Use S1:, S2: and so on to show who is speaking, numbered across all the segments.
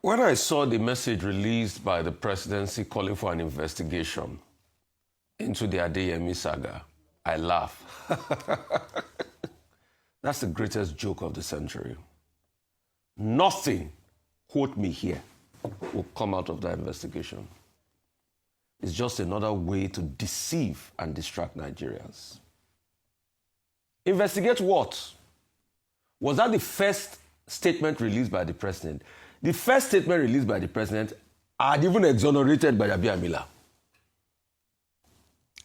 S1: When I saw the message released by the presidency calling for an investigation into the Adeyemi saga, I laughed. That's the greatest joke of the century. Nothing, quote me here, will come out of that investigation. It's just another way to deceive and distract Nigerians. Investigate what? Was that the first statement released by the president? The first statement released by the president had even exonerated Gbajabiamila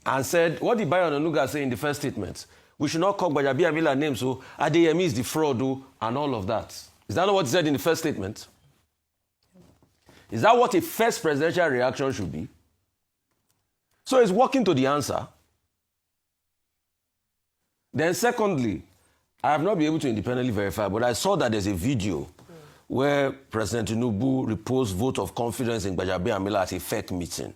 S1: and said, what did Bayo Onanuga say in the first statement? We should not call Gbajabiamila names, so Adeyemi is the fraud, and all of that. Is that not what he said in the first statement? Is that what a first presidential reaction should be? So he's walking to the answer. Then secondly, I have not been able to independently verify, but I saw that there's a video where President Tinubu reposed vote of confidence in Gbajabiamila at a FEC meeting.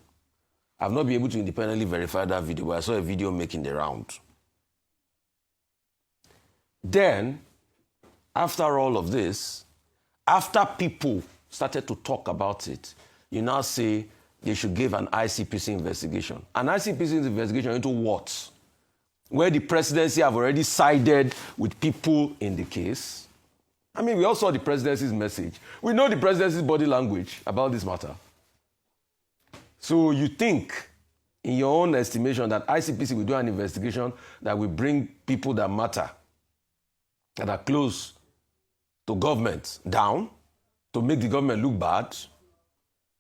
S1: I've not been able to independently verify that video, but I saw a video making the round. Then, after all of this, after people started to talk about it, you now say they should give an ICPC investigation. An ICPC investigation into what? Where the presidency have already sided with people in the case. I mean, we all saw the presidency's message. We know the presidency's body language about this matter. So you think, in your own estimation, that ICPC will do an investigation that will bring people that matter, that are close to government, down, to make the government look bad?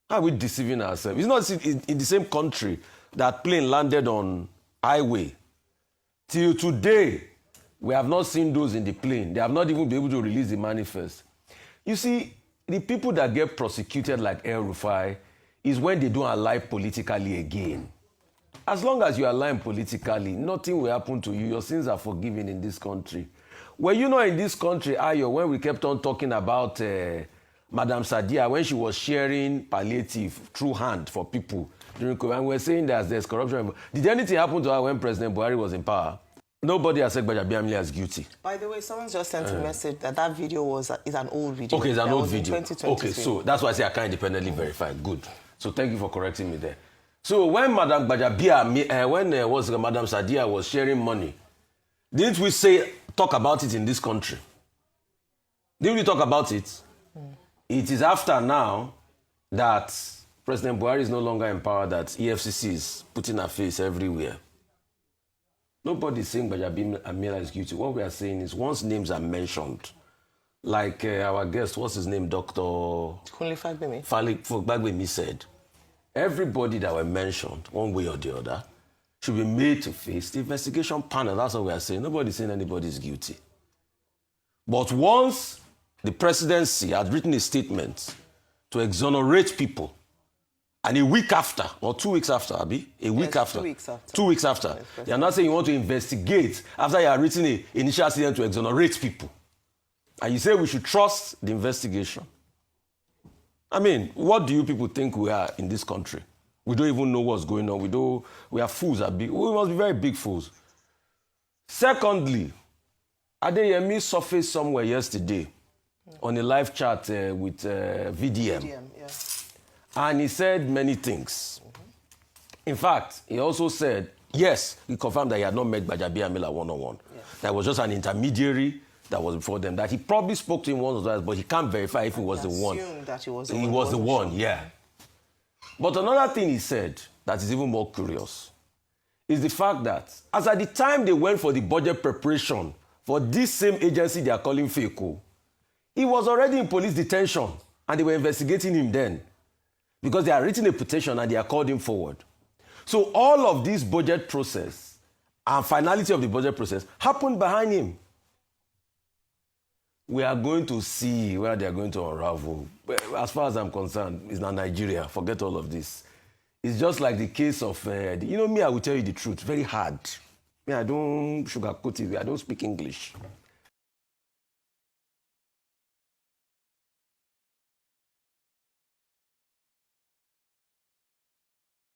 S1: How are we deceiving ourselves? It's not in the same country that plane landed on highway. Till today, we have not seen those in the plane. They have not even been able to release the manifest. You see, the people that get prosecuted like El-Rufai is when they don't align politically again. As long as you align politically, nothing will happen to you. Your sins are forgiven in this country. Were you not in this country, Ayo, when we kept on talking about Madam Sadia, when she was sharing palliative through hand for people during COVID, and we're saying that there's corruption. Did anything happen to her when President Buhari was in power? Nobody has said Gbajabiamila as guilty. By the way, someone just sent a message that video is an old video. Okay, it's an old video. Okay, so that's why I say I can't independently verify. Good. So thank you for correcting me there. So when Madam Gbajabiamila, Madam Sadia was sharing money, didn't we talk about it in this country? Didn't we talk about it? It is after now that President Buhari is no longer in power that EFCC is putting her face everywhere. Nobody is saying Gbajabiamila is guilty. What we are saying is once names are mentioned, like our guest, what's his name, Dr. Kunle Fagbemi said, everybody that were mentioned, one way or the other, should be made to face the investigation panel. That's what we are saying. Nobody's saying anybody is guilty. But once the presidency had written a statement to exonerate people, and a week after, or 2 weeks after, Abi? A week after. 2 weeks after. 2 weeks after. Yes, you are not saying you want to investigate after you have written an initial statement to exonerate people. And you say we should trust the investigation. I mean, what do you people think we are in this country? We don't even know what's going on. We are fools, Abi. We must be very big fools. Secondly, Adeyemi surfaced somewhere yesterday on a live chat with VDM. Yeah. And he said many things. In fact, he also said, yes, he confirmed that he had not met Gbajabiamila one-on-one. Yeah. That was just an intermediary that was before them. That he probably spoke to him once or twice, but he can't verify if he was the one. That he was the one, yeah. But another thing he said that is even more curious is the fact that as at the time they went for the budget preparation for this same agency they are calling FACO, he was already in police detention and they were investigating him then because they had written a petition and they had called him forward. So all of this budget process and finality of the budget process happened behind him. We are going to see where they are going to unravel. As far as I'm concerned, it's not Nigeria. Forget all of this. It's just like the case of, me, I will tell you the truth, very hard. Me, I don't sugarcoat it. I don't speak English.